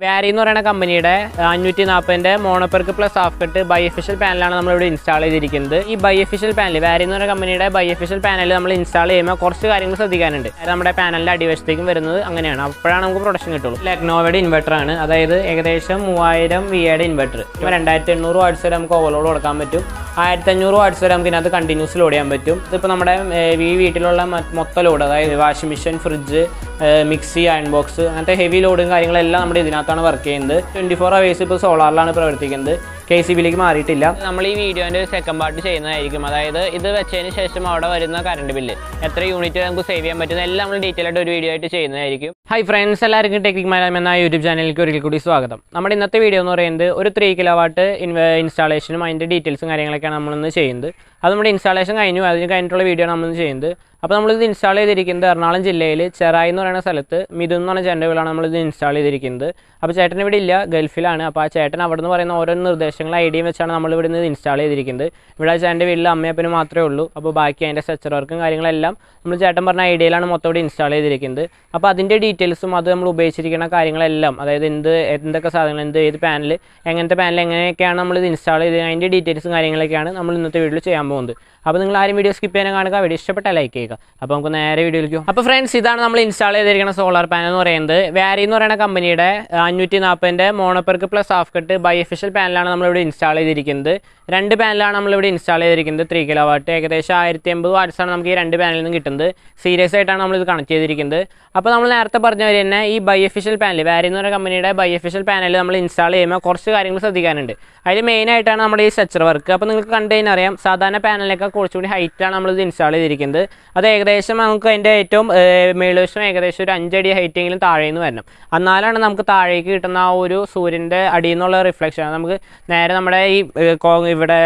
Waaree എന്ന് പറയുന്ന കമ്പനിയുടെ 540ന്റെ മോണോപെർക്ക് പ്ലസ് ഹാഫ് കട്ട് ബൈഫിഷ്യൽ പാനലാണ് നമ്മൾ ഇവിടെ ഇൻസ്റ്റാൾ ചെയ്തിരിക്കുന്നത്. ഈ ബൈഫിഷ്യൽ പാനൽ Waaree എന്ന് പറയുന്ന കമ്പനിയുടെ ബൈഫിഷ്യൽ പാനൽ നമ്മൾ ഇൻസ്റ്റാൾ ചെയ്യുമ്പോൾ കുറച്ച് കാര്യങ്ങൾ ശ്രദ്ധിക്കാനുണ്ട്. നമ്മുടെ പാനലിന്റെ അടിവശത്തേക്കും വരുന്നത് അങ്ങനെയാണ്. അപ്പോഴാണ് നമുക്ക് പ്രൊഡക്ഷൻ കിട്ടുള്ളൂ. ലഗ്നോവയുടെ ഇൻവെർട്ടർ ആണ്, അതായത് ഏകദേശം 3000 വിയുടെ ഇൻവെർട്ടർ. 2800 വാട്ട്സ് വരെ നമുക്ക് ഓവർലോഡ് കൊടുക്കാൻ പറ്റും. 1500 വാട്ട്സ് വരെ നമുക്ക് ഇതിനകത്ത് കണ്ടിന്യൂസ് ലോഡ് ചെയ്യാൻ പറ്റും. ഇതിപ്പോൾ നമ്മുടെ വീട്ടിലുള്ള മൊത്തം ലോഡ്, അതായത് washing machine, fridge, mixie, iron box, അങ്ങനത്തെ ഹെവി ലോഡും കാര്യങ്ങളെല്ലാം നമ്മുടെ ഇതിനകത്താണ് വർക്ക് ചെയ്യുന്നത്. 24 hours ഇപ്പോൾ സോളാറിലാണ് പ്രവർത്തിക്കുന്നത്. KCBയിലേക്ക് മാറിയിട്ടില്ല. നമ്മൾ ഈ വീഡിയോൻ്റെ സെക്കൻഡ് പാർട്ട് ചെയ്യുന്നതായിരിക്കും. അതായത് ഇത് വെച്ചതിന് ശേഷം അവിടെ വരുന്ന കറണ്ട് ബില്ല് എത്ര യൂണിറ്റ് നമുക്ക് സേവ് ചെയ്യാൻ പറ്റുന്ന എല്ലാം നമ്മൾ ഡീറ്റെയിൽ ആയിട്ട് ഒരു വീഡിയോ ആയിട്ട് ചെയ്യുന്നതായിരിക്കും. ഹൈ ഫ്രണ്ട്സ്, എല്ലാവർക്കും ടെക്നിക് മലയാളം എന്ന യൂട്യൂബ് ചാനലിലേക്ക് ഒരിക്കൽ കൂടി സ്വാഗതം. നമ്മുടെ ഇന്നത്തെ വീഡിയോ എന്ന് പറയുന്നത് ഒരു 3 കിലോവാട്ട് ഇൻസ്റ്റാളേഷനും അതിൻ്റെ ഡീറ്റെയിൽസും കാര്യങ്ങളൊക്കെയാണ് നമ്മളിന്ന് ചെയ്യുന്നത്. അത് നമ്മുടെ ഇൻസ്റ്റാളേഷൻ കഴിഞ്ഞു, അതിന് കഴിഞ്ഞിട്ടുള്ള വീഡിയോ ആണ് നമ്മളിന്ന് ചെയ്യുന്നത്. അപ്പോൾ നമ്മളിത് ഇൻസ്റ്റാൾ ചെയ്തിരിക്കുന്നത് എറണാകുളം ജില്ലയിൽ ചെറായി എന്ന് പറയുന്ന സ്ഥലത്ത് മിഥുൻ എന്ന് പറഞ്ഞ ചേട്ടൻ്റെ വീടാണ് നമ്മളിത് ഇൻസ്റ്റാൾ ചെയ്തിരിക്കുന്നത്. അപ്പോൾ ചേട്ടൻ ഇവിടെ ഇല്ല, ഗൾഫിലാണ്. അപ്പോൾ ആ ചേട്ടൻ അവിടെ നിന്ന് പറയുന്ന ഓരോ നിർദ്ദേശങ്ങളും ഐഡിയയും വെച്ചാണ് നമ്മൾ ഇവിടെ നിന്ന് ഇൻസ്റ്റാൾ ചെയ്തിരിക്കുന്നത്. ഇവിടെ ചേട്ടൻ്റെ വീട്ടിൽ അമ്മയപ്പനും മാത്രമേ ഉള്ളൂ. അപ്പോൾ ബാക്കി അതിൻ്റെ സ്ട്രക്ചർ വർക്കും കാര്യങ്ങളെല്ലാം നമ്മൾ ചേട്ടൻ പറഞ്ഞ ഐഡിയയിലാണ് മൊത്തം ഇവിടെ ഇൻസ്റ്റാൾ ചെയ്തിരിക്കുന്നത്. അപ്പോൾ അതിൻ്റെ ഡീറ്റെയിൽസും അത് നമ്മൾ ഉപയോഗിച്ചിരിക്കുന്ന കാര്യങ്ങളെല്ലാം, അതായത് എന്തൊക്കെ സാധനങ്ങൾ, ഏത് പാനൽ, എങ്ങനത്തെ പാനൽ, എങ്ങനെയൊക്കെയാണ് നമ്മളിത് ഇൻസ്റ്റാൾ ചെയ്ത് അതിൻ്റെ ഡീറ്റെയിൽസും കാര്യങ്ങളൊക്കെയാണ് നമ്മൾ ഇന്നത്തെ വീഡിയോയിൽ ചെയ്യാൻ പോകുന്നത്. അപ്പോൾ നിങ്ങൾ ആരും വീഡിയോ സ്കിപ്പ് ചെയ്യാൻ കാണുക, വീഡിയോ ഇഷ്ടപ്പെട്ടാൽ ലൈക്ക് ചെയ്യുക. അപ്പോൾ നമുക്ക് നേരെ വീഡിയോയിലേക്ക് പോകും. അപ്പോൾ ഫ്രണ്ട്സ്, ഇതാണ് നമ്മൾ ഇൻസ്റ്റാൾ ചെയ്തിരിക്കുന്ന സോളാർ പാനൽ എന്ന് പറയുന്നത്. Waaree എന്ന് പറയുന്ന കമ്പനിയുടെ 540ന്റെ മോണോപെർക്ക് പ്ലസ് ഹാഫ് കട്ട് ബൈഫിഷ്യൽ പാനലാണ് നമ്മളിവിടെ ഇൻസ്റ്റാൾ ചെയ്തിരിക്കുന്നത്. 2 പാനലാണ് നമ്മളിവിടെ ഇൻസ്റ്റാൾ ചെയ്തിരിക്കുന്നത്. 3 കിലോവാട്ട്, ഏകദേശം 1080 വാട്ട്സാണ് നമുക്ക് ഈ 2 പാനലിൽ നിന്ന് കിട്ടുന്നത്. സീരിയസ് ആയിട്ടാണ് നമ്മളിത് കണക്ട് ചെയ്തിരിക്കുന്നത്. അപ്പോൾ നമ്മൾ നേരത്തെ പറഞ്ഞ പോലെ തന്നെ ഈ ബൈഫിഷ്യൽ പാനൽ, Waaree എന്ന് പറയുന്ന കമ്പനിയുടെ ബൈഫിഷ്യൽ പാനൽ നമ്മൾ ഇൻസ്റ്റാൾ ചെയ്യുമ്പോൾ കുറച്ച് കാര്യങ്ങൾ ശ്രദ്ധിക്കാനുണ്ട്. അതിൽ മെയിനായിട്ടാണ് നമ്മുടെ ഈ സ്ട്രക്ചർ വർക്ക്. അപ്പോൾ നിങ്ങൾക്ക് കണ്ടു കഴിഞ്ഞാൽ അറിയാം, സാധാരണ പാനലിനൊക്കെ കുറച്ചുകൂടി ഹൈറ്റാണ് നമ്മളിത് ഇൻസ്റ്റാൾ ചെയ്തിരിക്കുന്നത്. അത് ഏകദേശം നമുക്ക് അതിൻ്റെ ഏറ്റവും മേൽവശം ഏകദേശം ഒരു 5 അടി ഹൈറ്റെങ്കിലും താഴെ നിന്ന് വരണം. എന്നാലാണ് നമുക്ക് താഴേക്ക് കിട്ടുന്ന ആ ഒരു സൂര്യൻ്റെ അടിയിൽ നിന്നുള്ള റിഫ്ലക്ഷൻ നമുക്ക് നേരെ നമ്മുടെ ഈ ഇവിടെ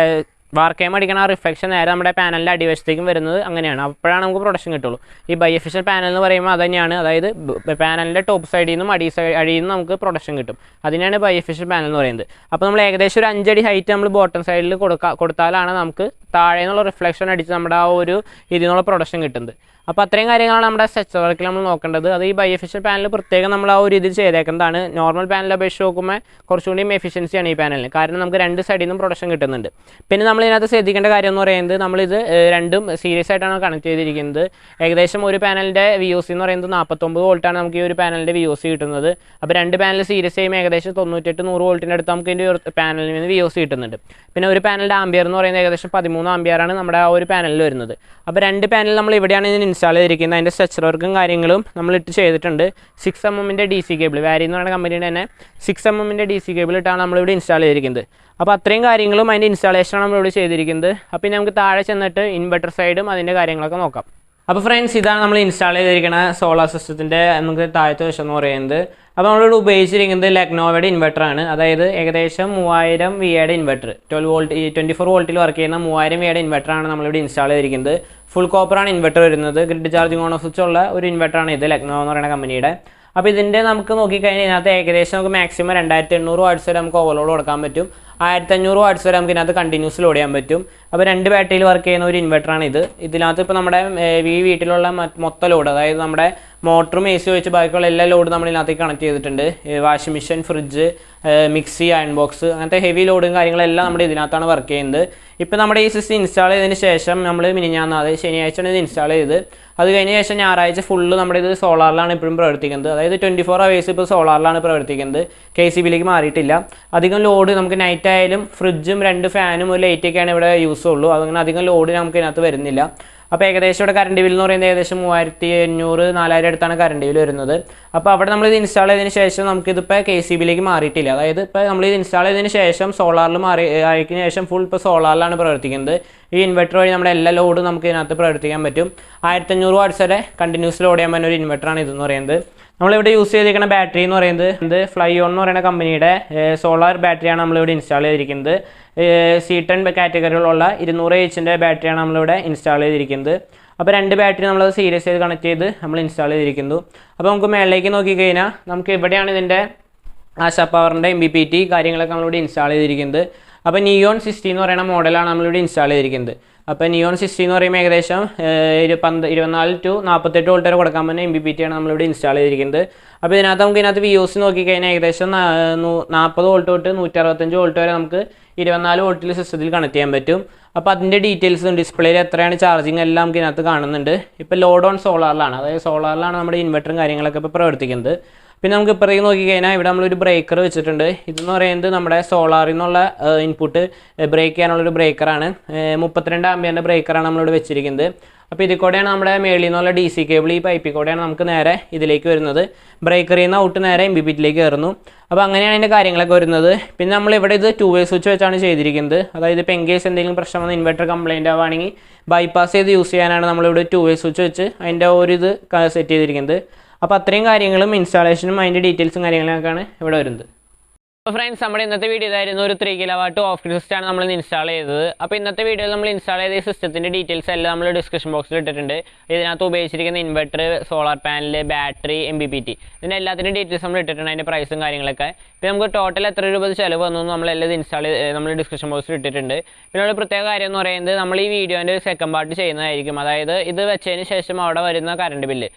വാർക്കേം അടിക്കുന്ന ആ റിഫ്ലക്ഷൻ നേരെ നമ്മുടെ പാനലിൻ്റെ അടിവശത്തേക്കും വരുന്നത് അങ്ങനെയാണ്. അപ്പോഴാണ് നമുക്ക് പ്രൊഡക്ഷൻ കിട്ടുള്ളൂ. ഈ ബൈഫിഷ്യൽ പാനൽ എന്ന് പറയുമ്പോൾ അത് തന്നെയാണ്, അതായത് പാനലിൻ്റെ ടോപ്പ് സൈഡിൽ നിന്നും അടിയിൽ നിന്നും നമുക്ക് പ്രൊഡക്ഷൻ കിട്ടും. അതിനാണ് ബൈഫിഷ്യൽ പാനൽ എന്ന് പറയുന്നത്. അപ്പോൾ നമ്മൾ ഏകദേശം ഒരു 5 അടി ഹൈറ്റ് നമ്മൾ ബോട്ടം സൈഡിൽ കൊടുത്താലാണ് നമുക്ക് താഴെ നിന്നുള്ള റിഫ്ലക്ഷൻ അടിച്ച് നമ്മുടെ ആ ഒരു ഇതിൽ നിന്നുള്ള പ്രൊഡക്ഷൻ കിട്ടുന്നത്. അപ്പോൾ അത്രയും കാര്യങ്ങളാണ് നമ്മുടെ സ്ട്രക്ചർ വർക്കിൽ നമ്മൾ നോക്കേണ്ടത്. അത് ഈ ബൈഫിഷ്യൽ പാനൽ പ്രത്യേകം നമ്മൾ ആ ഒരു ഇതിൽ ചെയ്തേക്കുന്നതാണ്. നോർമൽ പാനലിൽ അപേക്ഷിച്ച് നോക്കുമ്പോൾ കുറച്ചുകൂടിയും എഫിഷ്യൻസിയാണ് ഈ പാനലിന്. കാരണം നമുക്ക് 2 സൈഡിൽ നിന്നും പ്രൊഡക്ഷൻ കിട്ടുന്നുണ്ട്. പിന്നെ നമ്മൾ ഇതിനകത്ത് ശ്രദ്ധിക്കേണ്ട കാര്യം എന്ന് പറയുന്നത്, നമ്മളിത് രണ്ടും സീരീസ് ആയിട്ടാണ് കണക്ട് ചെയ്തിരിക്കുന്നത്. ഏകദേശം ഒരു പാനലിൻ്റെ VOC എന്ന് പറയുന്നത് 49 വോൾട്ടാണ് നമുക്ക് ഈ ഒരു പാനലിൻ്റെ VOC കിട്ടുന്നത്. അപ്പോൾ 2 പാനൽ സീരീസ് ചെയ്യുമ്പോൾ ഏകദേശം 98-100 വോൾട്ടിൻ്റെ അടുത്ത് നമുക്ക് ഇതിൻ്റെ പാനലിൽ നിന്ന് VOC കിട്ടുന്നുണ്ട്. പിന്നെ ഒരു പാനലിൻ്റെ ആംബിയർ എന്ന് പറയുന്നത് ഏകദേശം 13 ആംബിയറാണ് നമ്മുടെ ആ ഒരു പാനലിൽ വരുന്നത്. അപ്പോൾ 2 പാനൽ നമ്മൾ ഇവിടെയാണ് ഇതിന് ഇൻസ്റ്റാൾ ചെയ്തിരിക്കുന്നത്. അതിൻ്റെ സ്ട്രക്ചർ വർക്കും കാര്യങ്ങളും നമ്മളിട്ട് ചെയ്തിട്ടുണ്ട്. 6mm DC കേബിൾ, Waaree എന്ന് പറയുന്ന കമ്പനിയുടെ തന്നെ 6mm DC കേബിൾ ഇട്ടാണ് നമ്മളിവിടെ ഇൻസ്റ്റാൾ ചെയ്തിരിക്കുന്നത്. അപ്പോൾ അത്രയും കാര്യങ്ങളും അതിൻ്റെ ഇൻസ്റ്റാളേഷനാണ് നമ്മളിവിടെ ചെയ്തിരിക്കുന്നത്. അപ്പോൾ ഇനി നമുക്ക് താഴെ ചെന്നിട്ട് ഇൻവെർട്ടർ സൈഡും അതിൻ്റെ കാര്യങ്ങളൊക്കെ നോക്കാം. അപ്പോൾ ഫ്രണ്ട്സ്, ഇതാണ് നമ്മൾ ഇൻസ്റ്റാൾ ചെയ്തിരിക്കുന്ന സോളാർ സിസ്റ്റത്തിൻ്റെ നമുക്ക് താഴത്തെ വശം എന്ന് പറയുന്നത്. അപ്പോൾ നമ്മളിവിടെ ഉപയോഗിച്ചിരിക്കുന്നത് ലഗ്നോവയുടെ ഇൻവെർട്ടർ ആണ്, അതായത് ഏകദേശം 3000 വിയുടെ ഇൻവെർട്ടർ, 24 വോൾട്ടിൽ വർക്ക് ചെയ്യുന്ന 3000 വിയുടെ ഇൻവെർട്ടറാണ് നമ്മളിവിടെ ഇൻസ്റ്റാൾ ചെയ്തിരിക്കുന്നത്. ഫുൾ കോപ്പറാണ് ഇൻവെർട്ടർ വരുന്നത്. Grid charging on off switch ഉള്ള ഒരു ഇൻവെർട്ടറാണ് ഇത്, ലഗ്നോ എന്ന് പറയുന്ന കമ്പനിയുടെ. അപ്പോൾ ഇതിൻ്റെ നമുക്ക് നോക്കിക്കഴിഞ്ഞാൽ ഇതിനകത്ത് ഏകദേശം നമുക്ക് മാക്സിമം 2800 വാട്ട്സ് വരെ നമുക്ക് ഓവർലോഡ് കൊടുക്കാൻ പറ്റും. 1500 വാട്ട്സ് വരെ നമുക്ക് ഇതിനകത്ത് കണ്ടിന്യൂസ് ലോഡ് ചെയ്യാൻ പറ്റും. അപ്പോൾ 2 ബാറ്ററിയിൽ വർക്ക് ചെയ്യുന്ന ഒരു ഇൻവെർട്ടറാണ് ഇത്. ഇതിനകത്ത് ഇപ്പോൾ നമ്മുടെ വീട്ടിലുള്ള മൊത്തം ലോഡ്, അതായത് നമ്മുടെ മോട്ടറും AC വെച്ച് ബാക്കിയുള്ള എല്ലാ ലോഡും നമ്മൾ ഇതിനകത്തേക്ക് കണക്ട് ചെയ്തിട്ടുണ്ട്. Washing machine, fridge, mixie, iron box, അങ്ങനത്തെ ഹെവി ലോഡും കാര്യങ്ങളെല്ലാം നമ്മുടെ ഇതിനകത്താണ് വർക്ക് ചെയ്യുന്നത്. ഇപ്പോൾ നമ്മുടെ ഈ സിസ്റ്റം ഇൻസ്റ്റാൾ ചെയ്തതിന് ശേഷം നമ്മൾ മിനിഞ്ഞാന്ന് ശനിയാഴ്ചയാണ് ഇത് ഇൻസ്റ്റാൾ ചെയ്ത്. അത് കഴിഞ്ഞ ശേഷം ഞായറാഴ്ച ഫുള്ള് നമ്മുടെ ഇത് സോളാറിലാണ് ഇപ്പോഴും പ്രവർത്തിക്കുന്നത്. അതായത് 24 hours ഇപ്പോൾ സോളാറിലാണ് പ്രവർത്തിക്കുന്നത്. KCBയിലേക്ക് മാറിയിട്ടില്ല. അധികം ലോഡ് നമുക്ക് നൈറ്റ് ആയാലും ഫ്രിഡ്ജും 2 ഫാനും ഒരു ലൈറ്റൊക്കെയാണ് ഇവിടെ യൂസ് ഉള്ളൂ. അതങ്ങനെ അധികം ലോഡ് നമുക്ക് ഇതിനകത്ത് വരുന്നില്ല. അപ്പോൾ ഏകദേശം ഇവിടെ കറണ്ട് ബിൽ എന്ന് പറയുന്നത് ഏകദേശം 3500-4000 അടുത്താണ് കറണ്ട് ബിൽ വരുന്നത്. അപ്പോൾ അവിടെ നമ്മളിത് ഇൻസ്റ്റാൾ ചെയ്തതിന് ശേഷം നമുക്കിതിപ്പോൾ KCBയിലേക്ക് മാറിയിട്ടില്ല. അതായത് ഇപ്പോൾ നമ്മളിത് ഇൻസ്റ്റാൾ ചെയ്തതിന് ശേഷം സോളാറിൽ ആയതിനു ശേഷം ഫുൾ ഇപ്പോൾ സോളാറിലാണ് പ്രവർത്തിക്കുന്നത്. ഈ ഇൻവെർട്ടർ വഴി നമ്മുടെ എല്ലാ ലോഡും നമുക്ക് ഇതിനകത്ത് പ്രവർത്തിക്കാൻ പറ്റും. 1500 വാട്ട്സ് വരെ കണ്ടിന്യൂസ് ലോഡ് ചെയ്യാൻ പറ്റുന്ന ഒരു ഇൻവെർട്ടറാണ് ഇതെന്ന് പറയുന്നത്. നമ്മളിവിടെ യൂസ് ചെയ്തിരിക്കുന്ന ബാറ്ററി എന്ന് പറയുന്നത് FlyOn എന്ന് പറയുന്ന കമ്പനിയുടെ സോളാർ ബാറ്ററിയാണ് നമ്മളിവിടെ ഇൻസ്റ്റാൾ ചെയ്തിരിക്കുന്നത്. C10 കാറ്റഗറിയിലുള്ള 200Hൻ്റെ ബാറ്ററിയാണ് നമ്മളിവിടെ ഇൻസ്റ്റാൾ ചെയ്തിരിക്കുന്നത്. അപ്പോൾ 2 ബാറ്ററി നമ്മൾ സീരീസ് ചെയ്ത് കണക്ട് ചെയ്ത് നമ്മൾ ഇൻസ്റ്റാൾ ചെയ്തിരിക്കുന്നു. അപ്പോൾ നമുക്ക് മേളിലേക്ക് നോക്കിക്കഴിഞ്ഞാൽ നമുക്ക് ഇവിടെയാണ് ഇതിൻ്റെ Ashapowerൻ്റെ Mppt കാര്യങ്ങളൊക്കെ നമ്മളിവിടെ ഇൻസ്റ്റാൾ ചെയ്തിരിക്കുന്നത്. അപ്പോൾ Neon 60 എന്ന് പറയുന്ന മോഡലാണ് നമ്മളിവിടെ ഇൻസ്റ്റാൾ ചെയ്തിരിക്കുന്നത്. അപ്പോൾ നിയോൺ 60 എന്ന് പറയുമ്പോൾ ഏകദേശം 24 to 48 വോൾട്ട് വരെ കൊടുക്കാൻ പറ്റുന്ന MPPT ആണ് നമ്മളിവിടെ ഇൻസ്റ്റാൾ ചെയ്തിരിക്കുന്നത്. അപ്പോൾ ഇതിനകത്ത് VOC നോക്കിക്കഴിഞ്ഞാൽ ഏകദേശം 40 വോൾട്ട് തൊട്ട് 165 വോൾട്ട് വരെ നമുക്ക് 24 വോൾട്ടിൽ സിസ്റ്റത്തിൽ കണക്ട് ചെയ്യാൻ പറ്റും. അപ്പോൾ അതിൻ്റെ ഡീറ്റെയിൽസും ഡിസ്പ്ലേയിൽ എത്രയാണ് ചാർജിങ് എല്ലാം നമുക്ക് ഇതിനകത്ത് കാണുന്നുണ്ട്. ഇപ്പോൾ ലോഡ് ഓൺ സോളാറിലാണ്, അതായത് സോളാറിലാണ് നമ്മുടെ ഇൻവെർട്ടറും കാര്യങ്ങളൊക്കെ ഇപ്പോൾ പ്രവർത്തിക്കുന്നത്. പിന്നെ നമുക്ക് ഇപ്പുറത്തേക്ക് നോക്കിക്കഴിഞ്ഞാൽ ഇവിടെ നമ്മളൊരു ബ്രേക്കർ വെച്ചിട്ടുണ്ട്. ഇതെന്ന് പറയുന്നത് നമ്മുടെ സോളാറിൽ നിന്നുള്ള ഇൻപുട്ട് ബ്രേക്ക് ചെയ്യാനുള്ളൊരു ബ്രേക്കറാണ്. 32 ആംപിയറിൻ്റെ ബ്രേക്കറാണ് നമ്മളിവിടെ വെച്ചിരിക്കുന്നത്. അപ്പോൾ ഇതിൽ കൂടെയാണ് നമ്മുടെ മേളിൽ നിന്നുള്ള DC കേബിൾ ഈ പൈപ്പിൽ കൂടെയാണ് നമുക്ക് നേരെ ഇതിലേക്ക് വരുന്നത്. ബ്രേക്കറിൽ നിന്ന് ഔട്ട് നേരെ MPPTയിലേക്ക് കയറുന്നു. അപ്പോൾ അങ്ങനെയാണ് അതിൻ്റെ കാര്യങ്ങളൊക്കെ വരുന്നത്. പിന്നെ നമ്മളിവിടെ ഇത് 2-way സ്വിച്ച് വെച്ചാണ് ചെയ്തിരിക്കുന്നത്. അതായത് ഇപ്പോൾ എൻകേസ് എന്തെങ്കിലും പ്രശ്നം വന്ന് ഇൻവെർട്ടർ കംപ്ലൈൻറ്റ് ആവുകയാണെങ്കിൽ ബൈപ്പാസ് ചെയ്ത് യൂസ് ചെയ്യാനാണ് നമ്മളിവിടെ 2-way സ്വിച്ച് വെച്ച് അതിൻ്റെ ഇത് സെറ്റ് ചെയ്തിരിക്കുന്നത്. അപ്പോൾ അത്രയും കാര്യങ്ങളും ഇൻസ്റ്റാളേഷനും അതിൻ്റെ ഡീറ്റെയിൽസും കാര്യങ്ങളൊക്കെയാണ് ഇവിടെ വരുന്നത്. അപ്പോൾ ഫ്രണ്ട്സ്, നമ്മുടെ ഇന്നത്തെ വീഡിയോ ഇതായിരുന്നു. ഒരു 3 kW ഓഫ് ഗ്രിഡ് സിസ്റ്റമാണ് നമ്മൾ ഇൻസ്റ്റാൾ ചെയ്തത്. അപ്പോൾ ഇന്നത്തെ വീഡിയോയിൽ നമ്മൾ ഇൻസ്റ്റാൾ ചെയ്ത ഈ സിസ്റ്റത്തിൻ്റെ ഡീറ്റെയിൽസ് എല്ലാം നമ്മൾ ഡിസ്ക്രിപ്ഷൻ ബോക്സിൽ ഇട്ടിട്ടുണ്ട്. ഇതിനകത്ത് ഉപയോഗിച്ചിരിക്കുന്ന inverter, solar panel, battery, MPPT ഇതിൻ്റെ എല്ലാത്തിൻ്റെ ഡീറ്റെയിൽസ് നമ്മൾ ഇട്ടിട്ടുണ്ട്, അതിൻ്റെ പ്രൈസും കാര്യങ്ങളൊക്കെ. പിന്നെ നമുക്ക് ടോട്ടൽ എത്ര രൂപ ചിലവ് വന്നു നമ്മളെല്ലാം നമ്മൾ ഡിസ്ക്രിപ്ഷൻ ബോക്സിൽ ഇട്ടിട്ടുണ്ട്. പിന്നെ ഒരു പ്രത്യേക കാര്യം എന്ന് പറയുന്നത്, നമ്മൾ ഈ വീഡിയോൻ്റെ സെക്കൻഡ് പാർട്ട് ചെയ്യുന്നതായിരിക്കും. അതായത് ഇത് വെച്ചതിന് ശേഷം അവിടെ വരുന്ന കറണ്ട് ബില്ല്,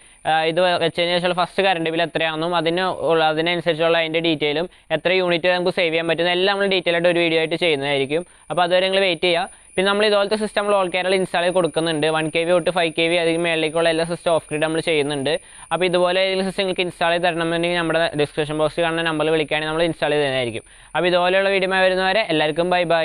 ഇത് വെച്ചതിന് ശേഷം ഫസ്റ്റ് കറണ്ട് ബില്ല് എത്രയാണെന്നും അതിനനുസരിച്ചുള്ള അതിൻ്റെ ഡീറ്റെയിലും എത്ര യൂണിറ്റ് നമുക്ക് സേവ് ചെയ്യാൻ പറ്റുന്ന എല്ലാം നമ്മൾ ഡീറ്റെയിൽ ആയിട്ട് ഒരു വീഡിയോ ആയിട്ട് ചെയ്യുന്നതായിരിക്കും. അപ്പോൾ അതുവരെ നിങ്ങൾ വെയിറ്റ് ചെയ്യുക. പിന്നെ നമ്മൾ ഇതുപോലത്തെ സിസ്റ്റം നമ്മൾ ഓൾ കേരള ഇൻസ്റ്റാൾ ചെയ്ത് കൊടുക്കുന്നുണ്ട്. 1 kV തൊട്ട് 5 kV അതിന് മേളിലേക്കുള്ള എല്ലാ സിസ്റ്റം ഓഫ് ഗ്രിഡ് നമ്മൾ ചെയ്യുന്നുണ്ട്. അപ്പോൾ ഇതുപോലെ ഏതെങ്കിലും സിസ്റ്റം നിങ്ങൾക്ക് ഇൻസ്റ്റാൾ ചെയ്ത് തരണമെന്നുണ്ടെങ്കിൽ നമ്മുടെ ഡിസ്ക്രിപ്ഷൻ ബോക്സിൽ കാണുന്ന നമ്പറിൽ വിളിക്കുകയാണെങ്കിൽ നമ്മൾ ഇൻസ്റ്റാൾ ചെയ്ത് തരുന്നതായിരിക്കും. അപ്പോൾ ഇതുപോലെയുള്ള വീഡിയോ വരുന്നവരെ എല്ലാവർക്കും ബൈ ബൈ.